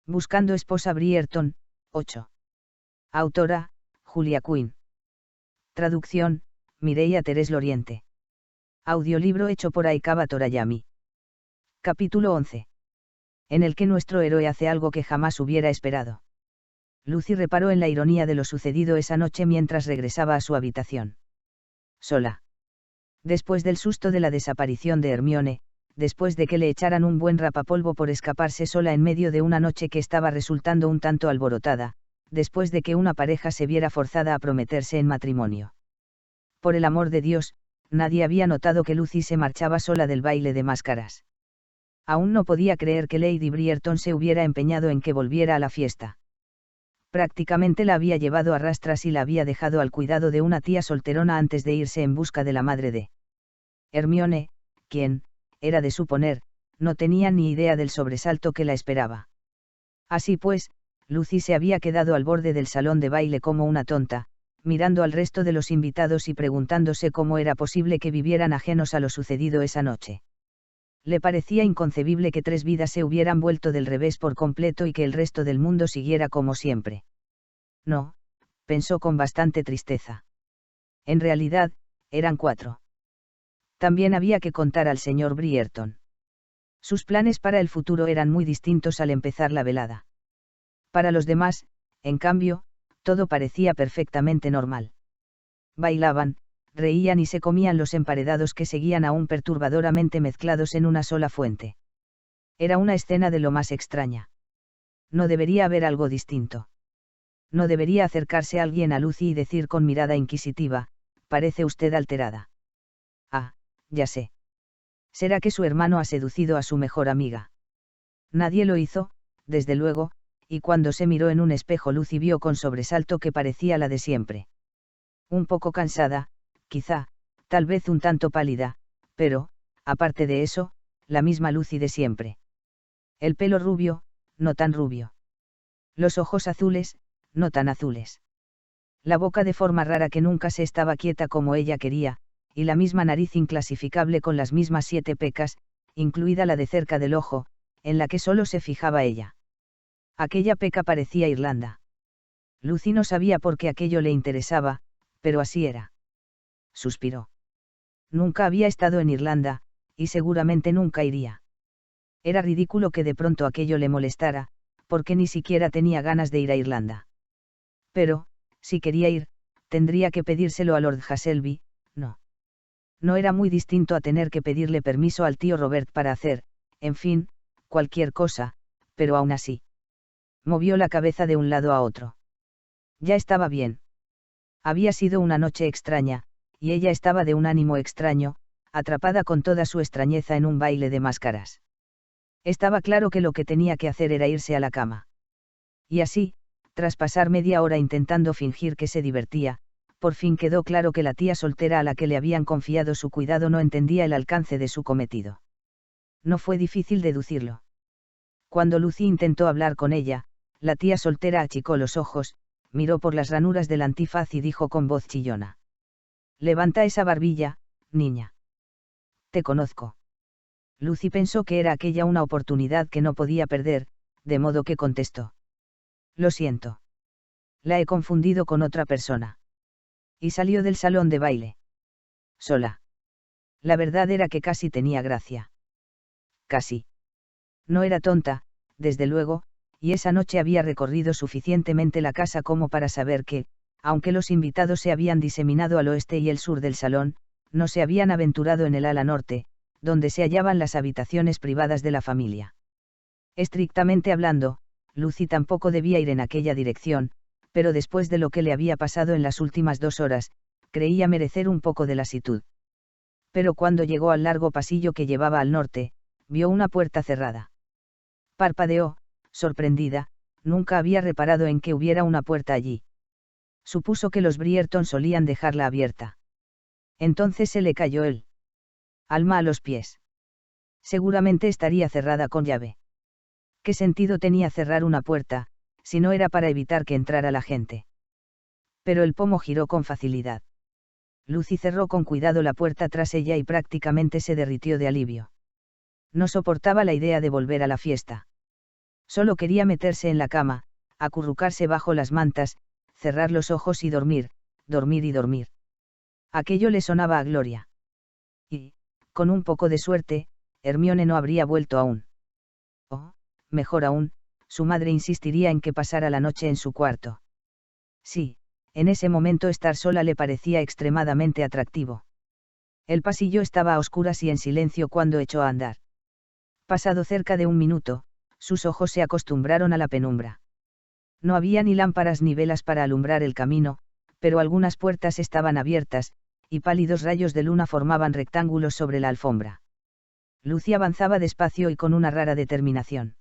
Buscando esposa Brierton, 8. Autora, Julia Quinn. Traducción, Mireia Terés Loriente. Audiolibro hecho por Aikaba Torayami. Capítulo 11. En el que nuestro héroe hace algo que jamás hubiera esperado. Lucy reparó en la ironía de lo sucedido esa noche mientras regresaba a su habitación. Sola. Después del susto de la desaparición de Hermione, después de que le echaran un buen rapapolvo por escaparse sola en medio de una noche que estaba resultando un tanto alborotada, después de que una pareja se viera forzada a prometerse en matrimonio. Por el amor de Dios, nadie había notado que Lucy se marchaba sola del baile de máscaras. Aún no podía creer que Lady Brierton se hubiera empeñado en que volviera a la fiesta. Prácticamente la había llevado a rastras y la había dejado al cuidado de una tía solterona antes de irse en busca de la madre de Hermione, quien, era de suponer, no tenía ni idea del sobresalto que la esperaba. Así pues, Lucy se había quedado al borde del salón de baile como una tonta, mirando al resto de los invitados y preguntándose cómo era posible que vivieran ajenos a lo sucedido esa noche. Le parecía inconcebible que 3 vidas se hubieran vuelto del revés por completo y que el resto del mundo siguiera como siempre. No, pensó con bastante tristeza. En realidad, eran 4. También había que contar al señor Brierton. Sus planes para el futuro eran muy distintos al empezar la velada. Para los demás, en cambio, todo parecía perfectamente normal. Bailaban, reían y se comían los emparedados que seguían aún perturbadoramente mezclados en una sola fuente. Era una escena de lo más extraña. No debería haber algo distinto. No debería acercarse alguien a Lucy y decir con mirada inquisitiva, «Parece usted alterada». Ah, ya sé. ¿Será que su hermano ha seducido a su mejor amiga? Nadie lo hizo, desde luego, y cuando se miró en un espejo Lucy vio con sobresalto que parecía la de siempre. Un poco cansada, quizá, tal vez un tanto pálida, pero, aparte de eso, la misma Lucy de siempre. El pelo rubio, no tan rubio. Los ojos azules, no tan azules. La boca de forma rara que nunca se estaba quieta como ella quería, y la misma nariz inclasificable con las mismas 7 pecas, incluida la de cerca del ojo, en la que solo se fijaba ella. Aquella peca parecía Irlanda. Lucy no sabía por qué aquello le interesaba, pero así era. Suspiró. Nunca había estado en Irlanda, y seguramente nunca iría. Era ridículo que de pronto aquello le molestara, porque ni siquiera tenía ganas de ir a Irlanda. Pero, si quería ir, tendría que pedírselo a Lord Hasselby, no. No era muy distinto a tener que pedirle permiso al tío Robert para hacer, en fin, cualquier cosa, pero aún así. Movió la cabeza de un lado a otro. Ya estaba bien. Había sido una noche extraña, y ella estaba de un ánimo extraño, atrapada con toda su extrañeza en un baile de máscaras. Estaba claro que lo que tenía que hacer era irse a la cama. Y así, tras pasar media hora intentando fingir que se divertía, por fin quedó claro que la tía soltera a la que le habían confiado su cuidado no entendía el alcance de su cometido. No fue difícil deducirlo. Cuando Lucy intentó hablar con ella, la tía soltera achicó los ojos, miró por las ranuras del antifaz y dijo con voz chillona: «Levanta esa barbilla, niña. Te conozco». Lucy pensó que era aquella una oportunidad que no podía perder, de modo que contestó: «Lo siento. La he confundido con otra persona». Y salió del salón de baile. Sola. La verdad era que casi tenía gracia. Casi. No era tonta, desde luego, y esa noche había recorrido suficientemente la casa como para saber que, aunque los invitados se habían diseminado al oeste y el sur del salón, no se habían aventurado en el ala norte, donde se hallaban las habitaciones privadas de la familia. Estrictamente hablando, Lucy tampoco debía ir en aquella dirección, pero después de lo que le había pasado en las últimas 2 horas, creía merecer un poco de lasitud. Pero cuando llegó al largo pasillo que llevaba al norte, vio una puerta cerrada. Parpadeó, sorprendida, nunca había reparado en que hubiera una puerta allí. Supuso que los Brierton solían dejarla abierta. Entonces se le cayó el alma a los pies. Seguramente estaría cerrada con llave. ¿Qué sentido tenía cerrar una puerta, si no era para evitar que entrara la gente? Pero el pomo giró con facilidad. Lucy cerró con cuidado la puerta tras ella y prácticamente se derritió de alivio. No soportaba la idea de volver a la fiesta. Solo quería meterse en la cama, acurrucarse bajo las mantas, cerrar los ojos y dormir, dormir y dormir. Aquello le sonaba a gloria. Y, con un poco de suerte, Hermione no habría vuelto aún. O, mejor aún, su madre insistiría en que pasara la noche en su cuarto. Sí, en ese momento estar sola le parecía extremadamente atractivo. El pasillo estaba a oscuras y en silencio cuando echó a andar. Pasado cerca de un minuto, sus ojos se acostumbraron a la penumbra. No había ni lámparas ni velas para alumbrar el camino, pero algunas puertas estaban abiertas, y pálidos rayos de luna formaban rectángulos sobre la alfombra. Lucy avanzaba despacio y con una rara determinación.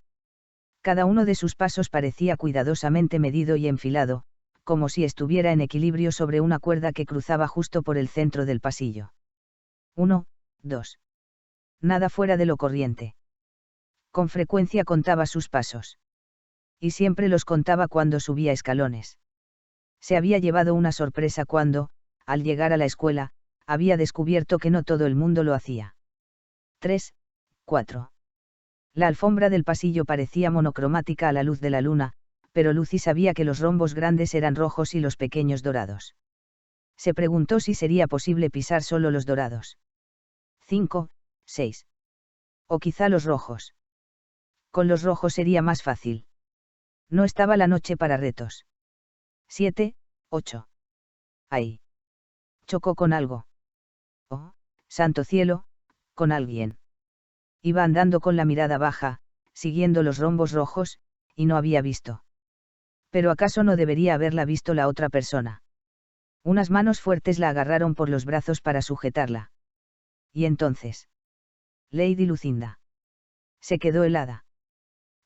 Cada uno de sus pasos parecía cuidadosamente medido y enfilado, como si estuviera en equilibrio sobre una cuerda que cruzaba justo por el centro del pasillo. 1, 2. Nada fuera de lo corriente. Con frecuencia contaba sus pasos. Y siempre los contaba cuando subía escalones. Se había llevado una sorpresa cuando, al llegar a la escuela, había descubierto que no todo el mundo lo hacía. 3, 4. La alfombra del pasillo parecía monocromática a la luz de la luna, pero Lucy sabía que los rombos grandes eran rojos y los pequeños dorados. Se preguntó si sería posible pisar solo los dorados. 5, 6. O quizá los rojos. Con los rojos sería más fácil. No estaba la noche para retos. 7, 8. Ahí. Chocó con algo. Oh, santo cielo, con alguien. Iba andando con la mirada baja, siguiendo los rombos rojos, y no había visto. Pero ¿acaso no debería haberla visto la otra persona? Unas manos fuertes la agarraron por los brazos para sujetarla. Y entonces. Lady Lucinda. Se quedó helada.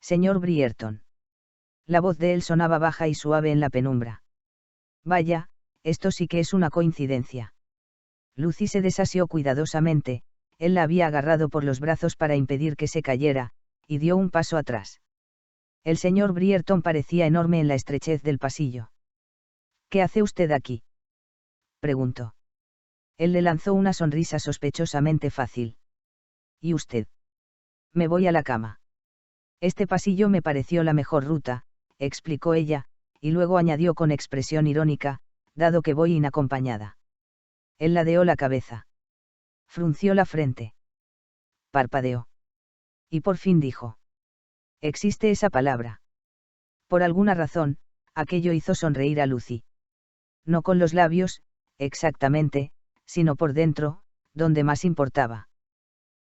Señor Brierton. La voz de él sonaba baja y suave en la penumbra. Vaya, esto sí que es una coincidencia. Lucy se desasió cuidadosamente, él la había agarrado por los brazos para impedir que se cayera, y dio un paso atrás. El señor Brierton parecía enorme en la estrechez del pasillo. ¿Qué hace usted aquí?, preguntó. Él le lanzó una sonrisa sospechosamente fácil. ¿Y usted? Me voy a la cama. Este pasillo me pareció la mejor ruta, explicó ella, y luego añadió con expresión irónica, dado que voy inacompañada. Él ladeó la cabeza. Frunció la frente. Parpadeó. Y por fin dijo. ¿Existe esa palabra? Por alguna razón, aquello hizo sonreír a Lucy. No con los labios, exactamente, sino por dentro, donde más importaba.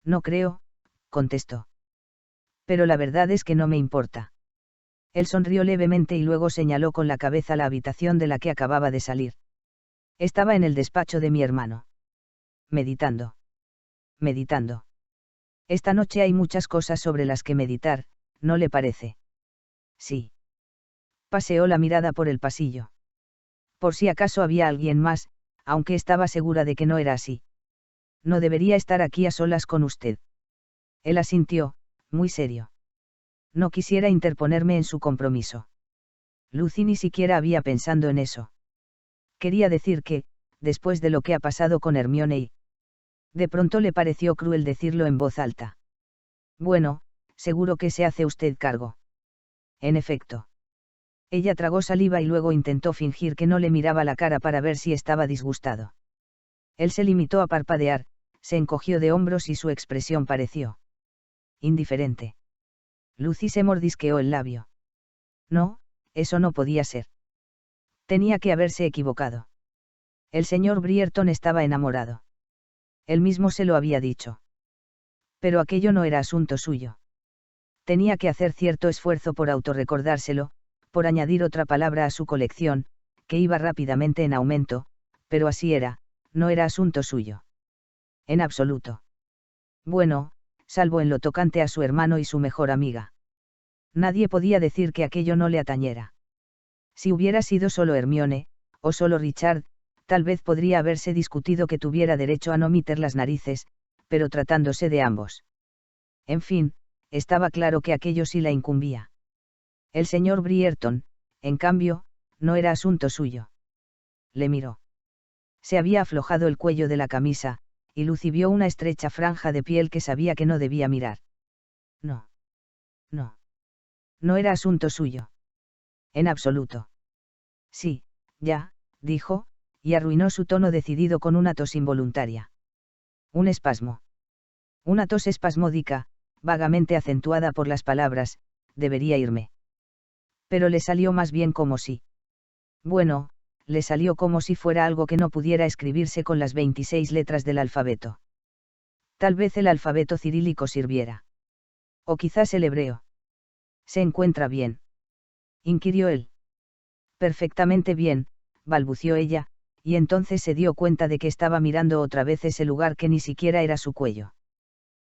No creo, contestó. Pero la verdad es que no me importa. Él sonrió levemente y luego señaló con la cabeza la habitación de la que acababa de salir. Estaba en el despacho de mi hermano. Meditando. Meditando. Esta noche hay muchas cosas sobre las que meditar, ¿no le parece? Sí. Paseó la mirada por el pasillo. Por si acaso había alguien más, aunque estaba segura de que no era así. No debería estar aquí a solas con usted. Él asintió, muy serio. No quisiera interponerme en su compromiso. Lucy ni siquiera había pensado en eso. Quería decir que, después de lo que ha pasado con Hermione y... De pronto le pareció cruel decirlo en voz alta. Bueno, seguro que se hace usted cargo. En efecto. Ella tragó saliva y luego intentó fingir que no le miraba la cara para ver si estaba disgustado. Él se limitó a parpadear, se encogió de hombros y su expresión pareció indiferente. Lucy se mordisqueó el labio. No, eso no podía ser. Tenía que haberse equivocado. El señor Brierton estaba enamorado. Él mismo se lo había dicho. Pero aquello no era asunto suyo. Tenía que hacer cierto esfuerzo por autorrecordárselo, por añadir otra palabra a su colección, que iba rápidamente en aumento, pero así era, no era asunto suyo. En absoluto. Bueno, salvo en lo tocante a su hermano y su mejor amiga. Nadie podía decir que aquello no le atañera. Si hubiera sido solo Hermione, o solo Richard, tal vez podría haberse discutido que tuviera derecho a no meter las narices, pero tratándose de ambos. En fin, estaba claro que aquello sí la incumbía. El señor Brierton, en cambio, no era asunto suyo. Le miró. Se había aflojado el cuello de la camisa, y Lucy vio una estrecha franja de piel que sabía que no debía mirar. No. No. No era asunto suyo. En absoluto. Sí, ya, dijo, y arruinó su tono decidido con una tos involuntaria. Un espasmo. Una tos espasmódica, vagamente acentuada por las palabras, debería irme. Pero le salió más bien como si. Bueno, le salió como si fuera algo que no pudiera escribirse con las 26 letras del alfabeto. Tal vez el alfabeto cirílico sirviera. O quizás el hebreo. ¿Se encuentra bien?, inquirió él. Perfectamente bien, balbució ella, y entonces se dio cuenta de que estaba mirando otra vez ese lugar que ni siquiera era su cuello.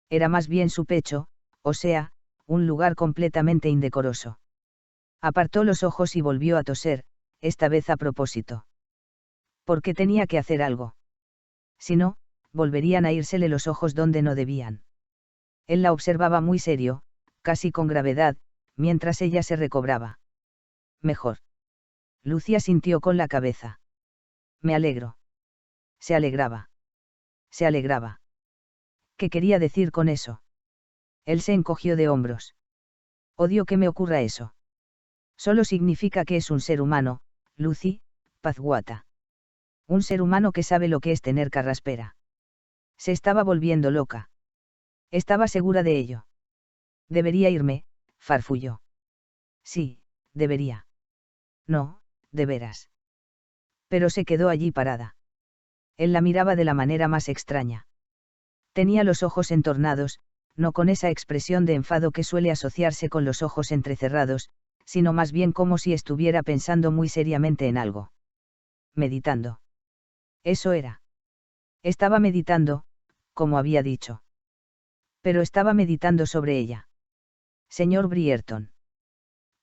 Era más bien su pecho, o sea, un lugar completamente indecoroso. Apartó los ojos y volvió a toser, esta vez a propósito. Porque tenía que hacer algo. Si no, volverían a írsele los ojos donde no debían. Él la observaba muy serio, casi con gravedad, mientras ella se recobraba. Mejor. Lucia sintió con la cabeza. Me alegro. Se alegraba. Se alegraba. ¿Qué quería decir con eso? Él se encogió de hombros. Odio que me ocurra eso. Solo significa que es un ser humano, Lucy, Pazguata. Un ser humano que sabe lo que es tener carraspera. Se estaba volviendo loca. Estaba segura de ello. Debería irme, farfulló. Sí, debería. No, de veras. Pero se quedó allí parada. Él la miraba de la manera más extraña. Tenía los ojos entornados, no con esa expresión de enfado que suele asociarse con los ojos entrecerrados, sino más bien como si estuviera pensando muy seriamente en algo. Meditando. Eso era. Estaba meditando, como había dicho. Pero estaba meditando sobre ella. Señor Brierton.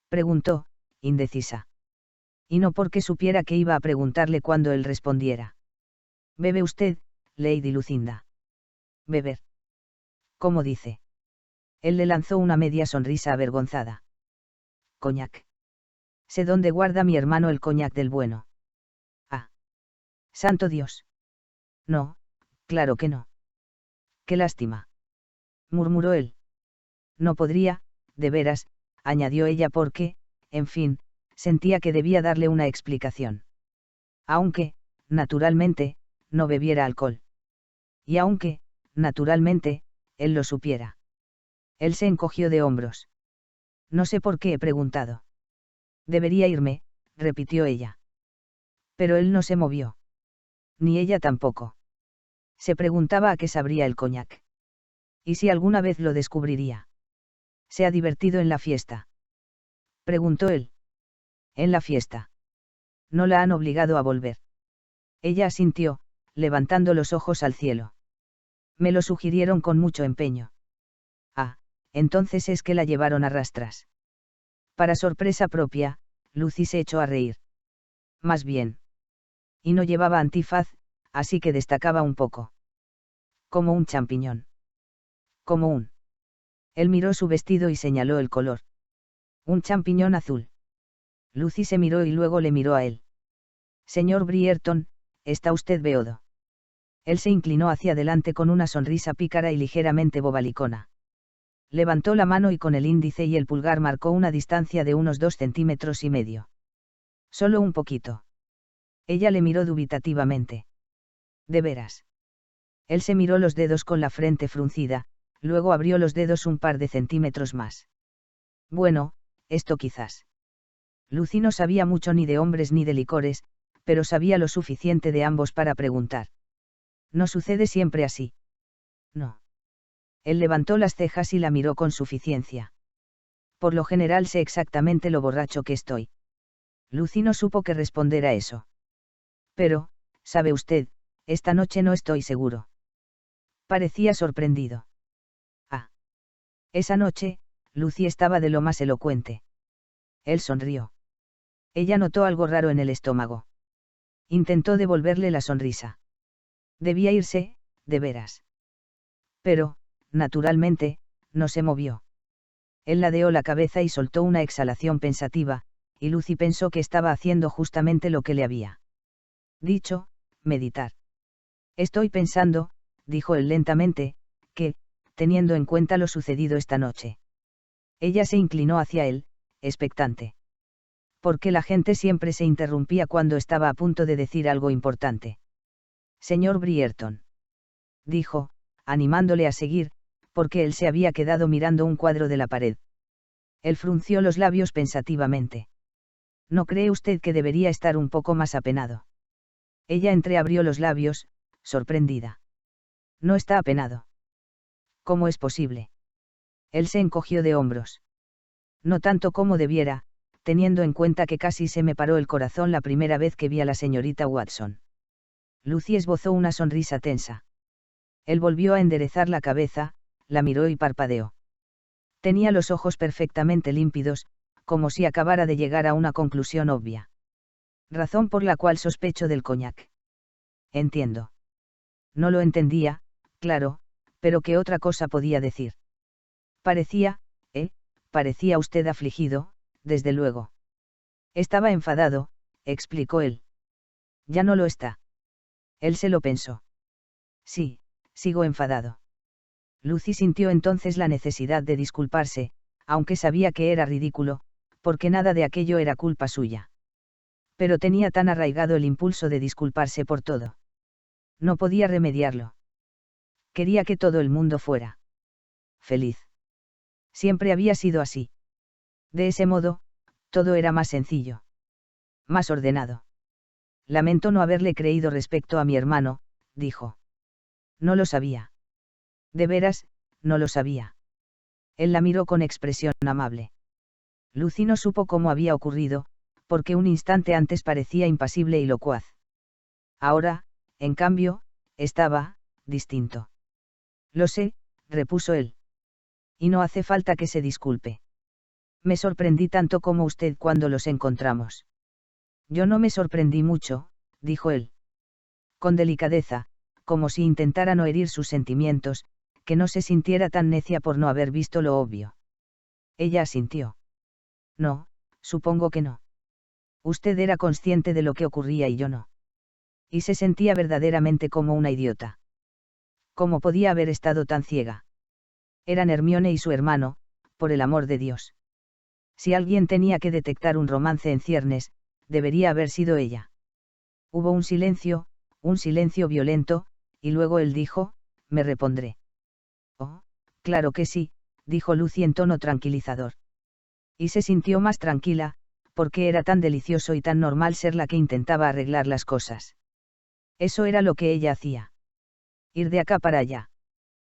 Preguntó, indecisa. Y no porque supiera que iba a preguntarle cuando él respondiera. ¿Bebe usted, Lady Lucinda? Beber. ¿Cómo dice? Él le lanzó una media sonrisa avergonzada. Coñac. Sé dónde guarda mi hermano el coñac del bueno. Ah. Santo Dios. No, claro que no. Qué lástima. Murmuró él. No podría, de veras, añadió ella porque, en fin, sentía que debía darle una explicación. Aunque, naturalmente, no bebiera alcohol. Y aunque, naturalmente, él lo supiera. Él se encogió de hombros. No sé por qué he preguntado. Debería irme, repitió ella. Pero él no se movió. Ni ella tampoco. Se preguntaba a qué sabría el coñac. ¿Y si alguna vez lo descubriría? ¿Se ha divertido en la fiesta?, preguntó él. En la fiesta. No la han obligado a volver. Ella asintió, levantando los ojos al cielo. Me lo sugirieron con mucho empeño. Ah, entonces es que la llevaron a rastras. Para sorpresa propia, Lucy se echó a reír. Más bien. Y no llevaba antifaz, así que destacaba un poco. Como un champiñón. Como un. Él miró su vestido y señaló el color. Un champiñón azul. Lucy se miró y luego le miró a él. Señor Brierton, está usted beodo. Él se inclinó hacia adelante con una sonrisa pícara y ligeramente bobalicona. Levantó la mano y con el índice y el pulgar marcó una distancia de unos 2,5 centímetros. Solo un poquito. Ella le miró dubitativamente. ¿De veras? Él se miró los dedos con la frente fruncida, luego abrió los dedos un par de centímetros más. Bueno, esto quizás. Lucy no sabía mucho ni de hombres ni de licores, pero sabía lo suficiente de ambos para preguntar. ¿No sucede siempre así? No. Él levantó las cejas y la miró con suficiencia. Por lo general sé exactamente lo borracho que estoy. Lucy no supo qué responder a eso. Pero, ¿sabe usted? Esta noche no estoy seguro. Parecía sorprendido. Ah. Esa noche, Lucy estaba de lo más elocuente. Él sonrió. Ella notó algo raro en el estómago. Intentó devolverle la sonrisa. Debía irse, de veras. Pero, naturalmente, no se movió. Él ladeó la cabeza y soltó una exhalación pensativa, y Lucy pensó que estaba haciendo justamente lo que le había dicho, meditar. Estoy pensando, dijo él lentamente, que, teniendo en cuenta lo sucedido esta noche. Ella se inclinó hacia él, expectante. Porque la gente siempre se interrumpía cuando estaba a punto de decir algo importante. Señor Brierton, dijo, animándole a seguir, porque él se había quedado mirando un cuadro de la pared. Él frunció los labios pensativamente. ¿No cree usted que debería estar un poco más apenado? Ella entreabrió los labios, sorprendida. No está apenado. ¿Cómo es posible? Él se encogió de hombros. No tanto como debiera, teniendo en cuenta que casi se me paró el corazón la primera vez que vi a la señorita Watson. Lucy esbozó una sonrisa tensa. Él volvió a enderezar la cabeza, la miró y parpadeó. Tenía los ojos perfectamente límpidos, como si acabara de llegar a una conclusión obvia. Razón por la cual sospecho del coñac. Entiendo. No lo entendía, claro, pero ¿qué otra cosa podía decir? Parecía usted afligido, desde luego. Estaba enfadado, explicó él. Ya no lo está. Él se lo pensó. Sí, sigo enfadado. Lucy sintió entonces la necesidad de disculparse, aunque sabía que era ridículo, porque nada de aquello era culpa suya. Pero tenía tan arraigado el impulso de disculparse por todo. No podía remediarlo. Quería que todo el mundo fuera feliz. Siempre había sido así. De ese modo, todo era más sencillo. Más ordenado. Lamento no haberle creído respecto a mi hermano, dijo. No lo sabía. De veras, no lo sabía. Él la miró con expresión amable. Lucy no supo cómo había ocurrido, porque un instante antes parecía impasible y locuaz. Ahora, en cambio, estaba distinto. Lo sé, repuso él. Y no hace falta que se disculpe. Me sorprendí tanto como usted cuando los encontramos. Yo no me sorprendí mucho, dijo él. Con delicadeza, como si intentara no herir sus sentimientos, que no se sintiera tan necia por no haber visto lo obvio. Ella asintió. No, supongo que no. Usted era consciente de lo que ocurría y yo no. Y se sentía verdaderamente como una idiota. ¿Cómo podía haber estado tan ciega? Eran Hermione y su hermano, por el amor de Dios. Si alguien tenía que detectar un romance en ciernes, debería haber sido ella. Hubo un silencio violento, y luego él dijo, me repondré. Oh, claro que sí, dijo Lucy en tono tranquilizador. Y se sintió más tranquila, porque era tan delicioso y tan normal ser la que intentaba arreglar las cosas. Eso era lo que ella hacía. Ir de acá para allá.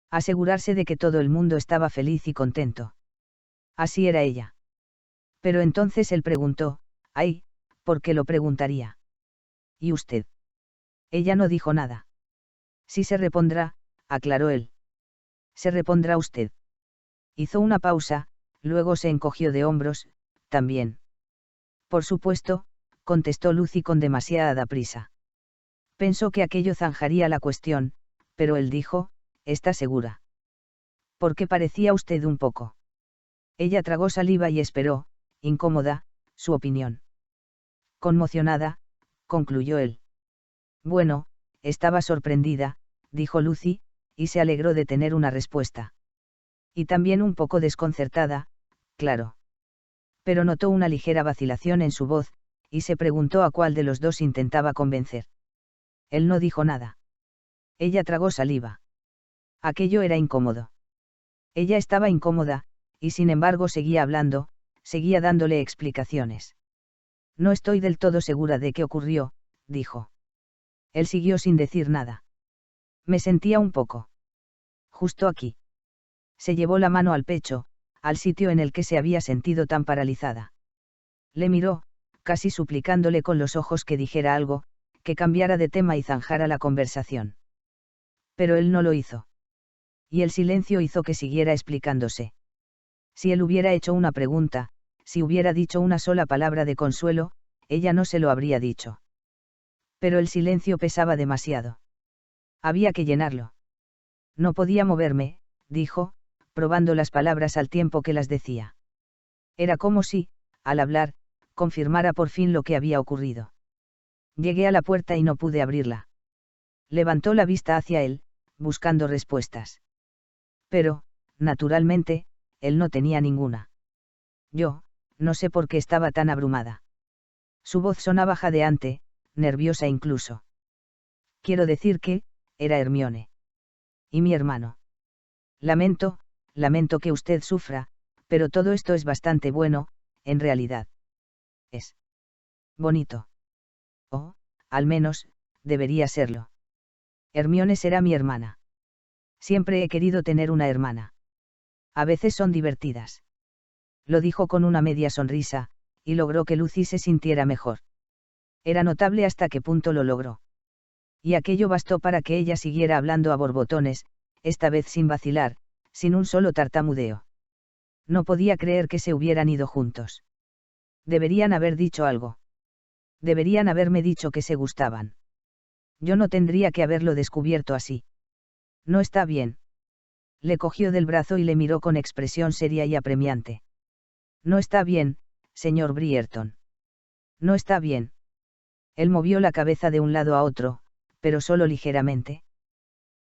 Asegurarse de que todo el mundo estaba feliz y contento. Así era ella. Pero entonces él preguntó, ay, ¿por qué lo preguntaría? ¿Y usted? Ella no dijo nada. Sí se repondrá, aclaró él. Se repondrá usted. Hizo una pausa, luego se encogió de hombros, también. Por supuesto, contestó Lucy con demasiada prisa. Pensó que aquello zanjaría la cuestión, pero él dijo, ¿está segura? Porque parecía usted un poco. Ella tragó saliva y esperó, incómoda, su opinión. Conmocionada, concluyó él. Bueno, estaba sorprendida, dijo Lucy, y se alegró de tener una respuesta. Y también un poco desconcertada, claro. Pero notó una ligera vacilación en su voz, y se preguntó a cuál de los dos intentaba convencer. Él no dijo nada. Ella tragó saliva. Aquello era incómodo. Ella estaba incómoda, y sin embargo seguía hablando, seguía dándole explicaciones. No estoy del todo segura de qué ocurrió, dijo. Él siguió sin decir nada. Me sentía un poco. Justo aquí. Se llevó la mano al pecho, al sitio en el que se había sentido tan paralizada. Le miró, casi suplicándole con los ojos que dijera algo, que cambiara de tema y zanjara la conversación. Pero él no lo hizo. Y el silencio hizo que siguiera explicándose. Si él hubiera hecho una pregunta, si hubiera dicho una sola palabra de consuelo, ella no se lo habría dicho. Pero el silencio pesaba demasiado. Había que llenarlo. No podía moverme, dijo, probando las palabras al tiempo que las decía. Era como si, al hablar, confirmara por fin lo que había ocurrido. Llegué a la puerta y no pude abrirla. Levantó la vista hacia él, buscando respuestas. Pero, naturalmente, él no tenía ninguna. Yo no sé por qué estaba tan abrumada. Su voz sonaba jadeante, nerviosa incluso. Quiero decir que, era Hermione. Y mi hermano. Lamento que usted sufra, pero todo esto es bastante bueno, en realidad. Es bonito. O, al menos, debería serlo. Hermione será mi hermana. Siempre he querido tener una hermana. A veces son divertidas. Lo dijo con una media sonrisa, y logró que Lucy se sintiera mejor. Era notable hasta qué punto lo logró. Y aquello bastó para que ella siguiera hablando a borbotones, esta vez sin vacilar, sin un solo tartamudeo. No podía creer que se hubieran ido juntos. Deberían haber dicho algo. Deberían haberme dicho que se gustaban. Yo no tendría que haberlo descubierto así. No está bien. Le cogió del brazo y le miró con expresión seria y apremiante. No está bien, señor Brierton. No está bien. Él movió la cabeza de un lado a otro, pero solo ligeramente.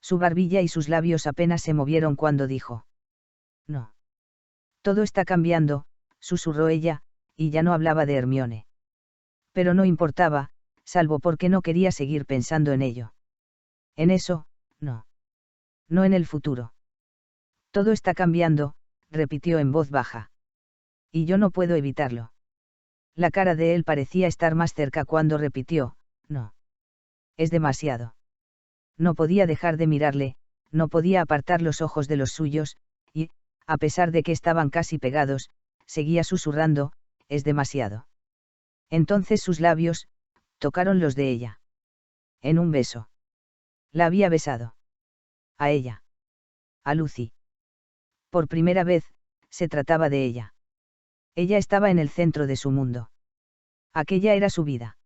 Su barbilla y sus labios apenas se movieron cuando dijo. No. Todo está cambiando, susurró ella, y ya no hablaba de Hermione. Pero no importaba, salvo porque no quería seguir pensando en ello. En eso, no. No en el futuro. Todo está cambiando, repitió en voz baja. Y yo no puedo evitarlo. La cara de él parecía estar más cerca cuando repitió, no. Es demasiado. No podía dejar de mirarle, no podía apartar los ojos de los suyos, y, a pesar de que estaban casi pegados, seguía susurrando, es demasiado. Entonces sus labios, tocaron los de ella. En un beso. La había besado. A ella. A Lucy. Por primera vez, se trataba de ella. Ella estaba en el centro de su mundo. Aquella era su vida.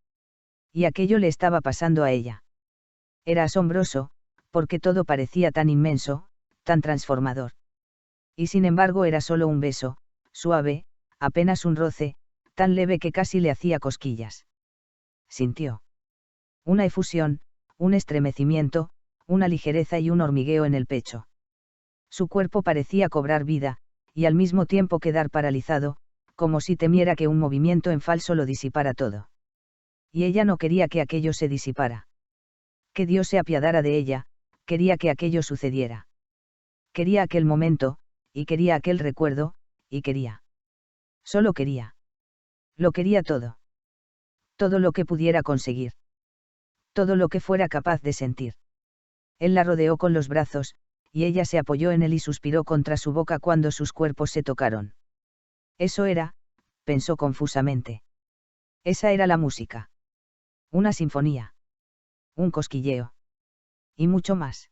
Y aquello le estaba pasando a ella. Era asombroso, porque todo parecía tan inmenso, tan transformador. Y sin embargo era solo un beso, suave, apenas un roce, tan leve que casi le hacía cosquillas. Sintió una efusión, un estremecimiento, una ligereza y un hormigueo en el pecho. Su cuerpo parecía cobrar vida, y al mismo tiempo quedar paralizado, como si temiera que un movimiento en falso lo disipara todo. Y ella no quería que aquello se disipara. Que Dios se apiadara de ella, quería que aquello sucediera. Quería aquel momento, y quería aquel recuerdo, y quería. Solo quería. Lo quería todo. Todo lo que pudiera conseguir. Todo lo que fuera capaz de sentir. Él la rodeó con los brazos, y ella se apoyó en él y suspiró contra su boca cuando sus cuerpos se tocaron. Eso era, pensó confusamente. Esa era la música. Una sinfonía. Un cosquilleo. Y mucho más.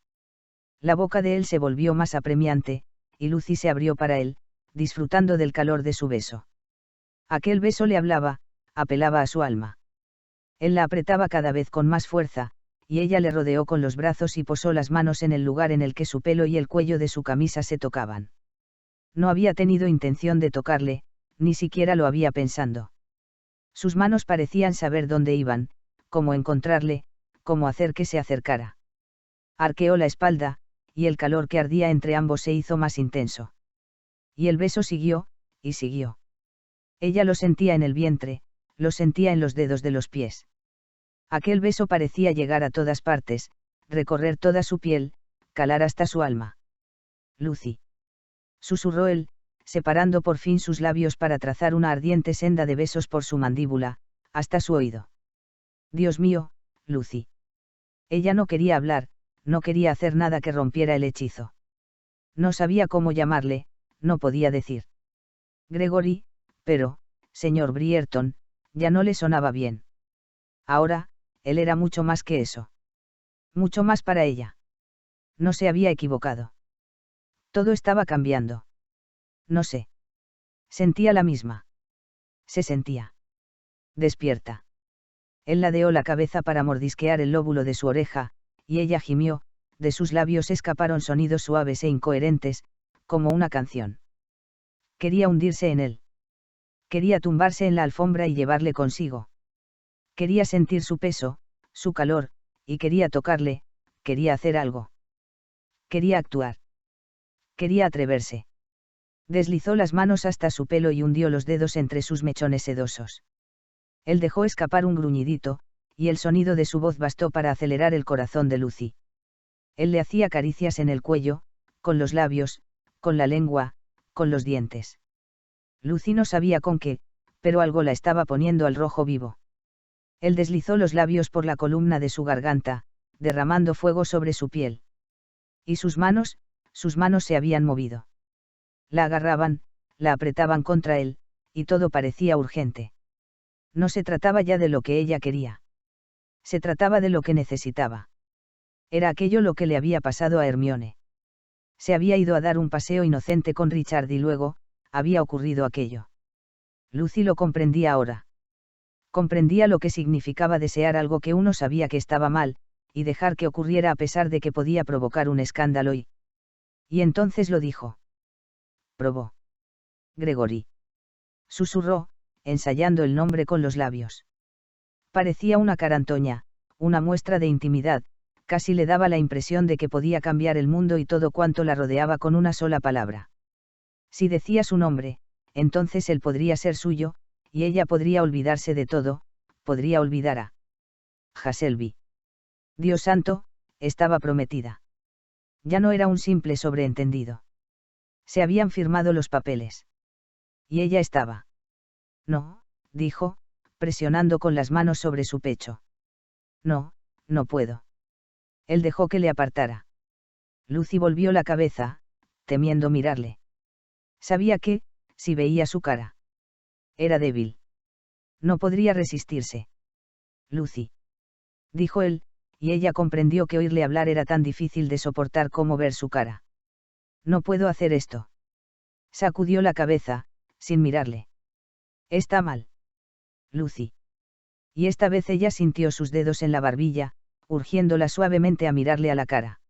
La boca de él se volvió más apremiante, y Lucy se abrió para él, disfrutando del calor de su beso. Aquel beso le hablaba, apelaba a su alma. Él la apretaba cada vez con más fuerza, y ella le rodeó con los brazos y posó las manos en el lugar en el que su pelo y el cuello de su camisa se tocaban. No había tenido intención de tocarle, ni siquiera lo había pensando. Sus manos parecían saber dónde iban, cómo encontrarle, cómo hacer que se acercara. Arqueó la espalda, y el calor que ardía entre ambos se hizo más intenso. Y el beso siguió, y siguió. Ella lo sentía en el vientre, lo sentía en los dedos de los pies. Aquel beso parecía llegar a todas partes, recorrer toda su piel, calar hasta su alma. Lucy. Susurró él, separando por fin sus labios para trazar una ardiente senda de besos por su mandíbula, hasta su oído. Dios mío, Lucy. Ella no quería hablar, no quería hacer nada que rompiera el hechizo. No sabía cómo llamarle, no podía decir Gregory, pero, señor Brierton, ya no le sonaba bien. Ahora, él era mucho más que eso. Mucho más para ella. No se había equivocado. Todo estaba cambiando. No sé. Sentía la misma. Se sentía despierta. Él ladeó la cabeza para mordisquear el lóbulo de su oreja, y ella gimió, de sus labios escaparon sonidos suaves e incoherentes, como una canción. Quería hundirse en él. Quería tumbarse en la alfombra y llevarle consigo. Quería sentir su peso, su calor, y quería tocarle, quería hacer algo. Quería actuar. Quería atreverse. Deslizó las manos hasta su pelo y hundió los dedos entre sus mechones sedosos. Él dejó escapar un gruñidito, y el sonido de su voz bastó para acelerar el corazón de Lucy. Él le hacía caricias en el cuello, con los labios, con la lengua, con los dientes. Lucy no sabía con qué, pero algo la estaba poniendo al rojo vivo. Él deslizó los labios por la columna de su garganta, derramando fuego sobre su piel. Y sus manos se habían movido. La agarraban, la apretaban contra él, y todo parecía urgente. No se trataba ya de lo que ella quería. Se trataba de lo que necesitaba. Era aquello lo que le había pasado a Hermione. Se había ido a dar un paseo inocente con Richard y luego, había ocurrido aquello. Lucy lo comprendía ahora. Comprendía lo que significaba desear algo que uno sabía que estaba mal, y dejar que ocurriera a pesar de que podía provocar un escándalo y entonces lo dijo. Probó. Gregory. Susurró, ensayando el nombre con los labios. Parecía una carantoña, una muestra de intimidad, casi le daba la impresión de que podía cambiar el mundo y todo cuanto la rodeaba con una sola palabra. Si decía su nombre, entonces él podría ser suyo, y ella podría olvidarse de todo, podría olvidar a Hasselby. Dios santo, estaba prometida. Ya no era un simple sobreentendido. Se habían firmado los papeles. Y ella estaba. No, dijo, presionando con las manos sobre su pecho. No, no puedo. Él dejó que le apartara. Lucy volvió la cabeza, temiendo mirarle. Sabía que, si veía su cara, era débil. No podría resistirse. Lucy. Dijo él, y ella comprendió que oírle hablar era tan difícil de soportar como ver su cara. No puedo hacer esto. Sacudió la cabeza, sin mirarle. Está mal. Lucy. Y esta vez ella sintió sus dedos en la barbilla, urgiéndola suavemente a mirarle a la cara.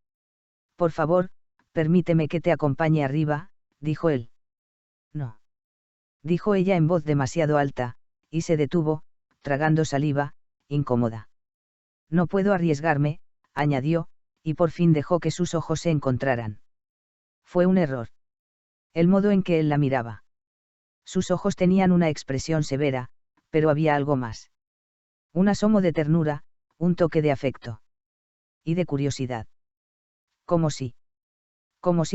Por favor, permíteme que te acompañe arriba, dijo él. No. Dijo ella en voz demasiado alta, y se detuvo, tragando saliva, incómoda. No puedo arriesgarme, añadió, y por fin dejó que sus ojos se encontraran. Fue un error. El modo en que él la miraba. Sus ojos tenían una expresión severa, pero había algo más. Un asomo de ternura, un toque de afecto. Y de curiosidad. Como si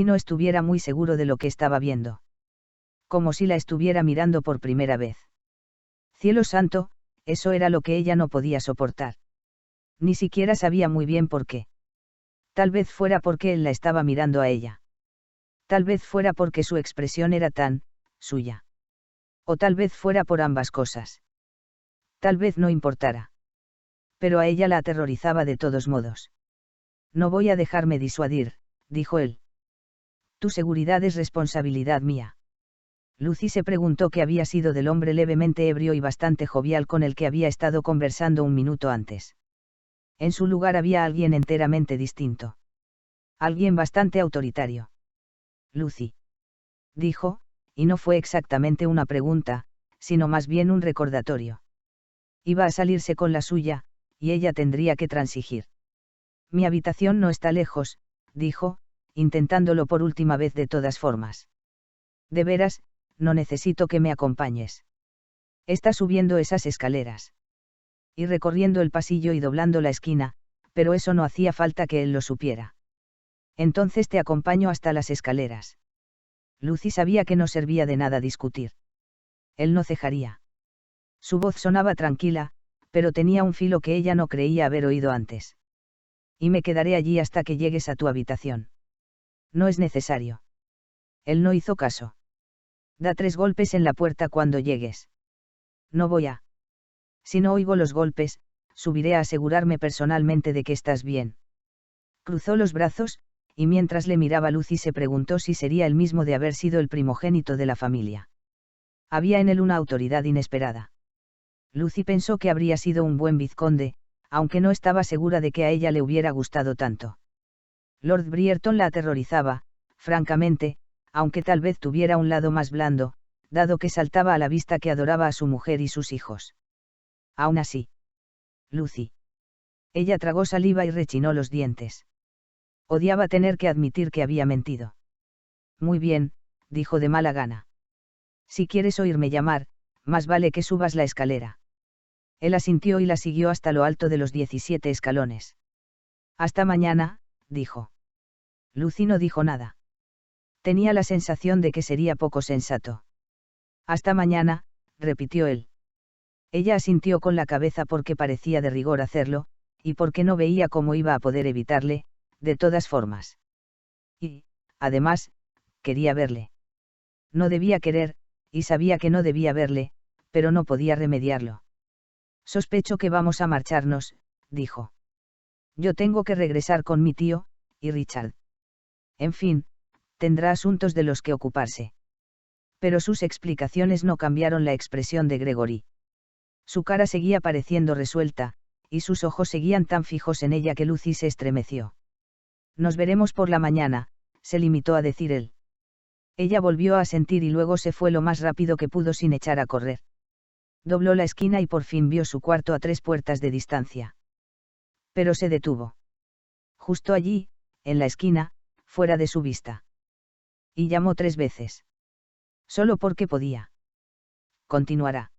no estuviera muy seguro de lo que estaba viendo. Como si la estuviera mirando por primera vez. Cielo santo, eso era lo que ella no podía soportar. Ni siquiera sabía muy bien por qué. Tal vez fuera porque él la estaba mirando a ella. Tal vez fuera porque su expresión era tan suya. O tal vez fuera por ambas cosas. Tal vez no importara. Pero a ella la aterrorizaba de todos modos. No voy a dejarme disuadir, dijo él. Tu seguridad es responsabilidad mía. Lucy se preguntó qué había sido del hombre levemente ebrio y bastante jovial con el que había estado conversando un minuto antes. En su lugar había alguien enteramente distinto. Alguien bastante autoritario. Lucy. Dijo, y no fue exactamente una pregunta, sino más bien un recordatorio. Iba a salirse con la suya, y ella tendría que transigir. Mi habitación no está lejos, dijo, intentándolo por última vez de todas formas. De veras, no necesito que me acompañes. Está subiendo esas escaleras. Y recorriendo el pasillo y doblando la esquina, pero eso no hacía falta que él lo supiera. Entonces te acompaño hasta las escaleras. Lucy sabía que no servía de nada discutir. Él no cejaría. Su voz sonaba tranquila, pero tenía un filo que ella no creía haber oído antes. Y me quedaré allí hasta que llegues a tu habitación. No es necesario. Él no hizo caso. Da 3 golpes en la puerta cuando llegues. No voy a. Si no oigo los golpes, subiré a asegurarme personalmente de que estás bien. Cruzó los brazos, y mientras le miraba Lucy se preguntó si sería el mismo de haber sido el primogénito de la familia. Había en él una autoridad inesperada. Lucy pensó que habría sido un buen vizconde, aunque no estaba segura de que a ella le hubiera gustado tanto. Lord Brierton la aterrorizaba, francamente, aunque tal vez tuviera un lado más blando, dado que saltaba a la vista que adoraba a su mujer y sus hijos. Aún así. Lucy. Ella tragó saliva y rechinó los dientes. Odiaba tener que admitir que había mentido. Muy bien, dijo de mala gana. Si quieres oírme llamar, más vale que subas la escalera. Él asintió y la siguió hasta lo alto de los 17 escalones. Hasta mañana, dijo. Lucy no dijo nada. Tenía la sensación de que sería poco sensato. Hasta mañana, repitió él. Ella asintió con la cabeza porque parecía de rigor hacerlo, y porque no veía cómo iba a poder evitarle, de todas formas. Y, además, quería verle. No debía querer, y sabía que no debía verle, pero no podía remediarlo. Sospecho que vamos a marcharnos, dijo. Yo tengo que regresar con mi tío, y Richard. En fin, tendrá asuntos de los que ocuparse. Pero sus explicaciones no cambiaron la expresión de Gregory. Su cara seguía pareciendo resuelta, y sus ojos seguían tan fijos en ella que Lucy se estremeció. Nos veremos por la mañana, se limitó a decir él. Ella volvió a asentir y luego se fue lo más rápido que pudo sin echar a correr. Dobló la esquina y por fin vio su cuarto a 3 puertas de distancia. Pero se detuvo. Justo allí, en la esquina, fuera de su vista. Y llamó 3 veces. Solo porque podía. Continuará.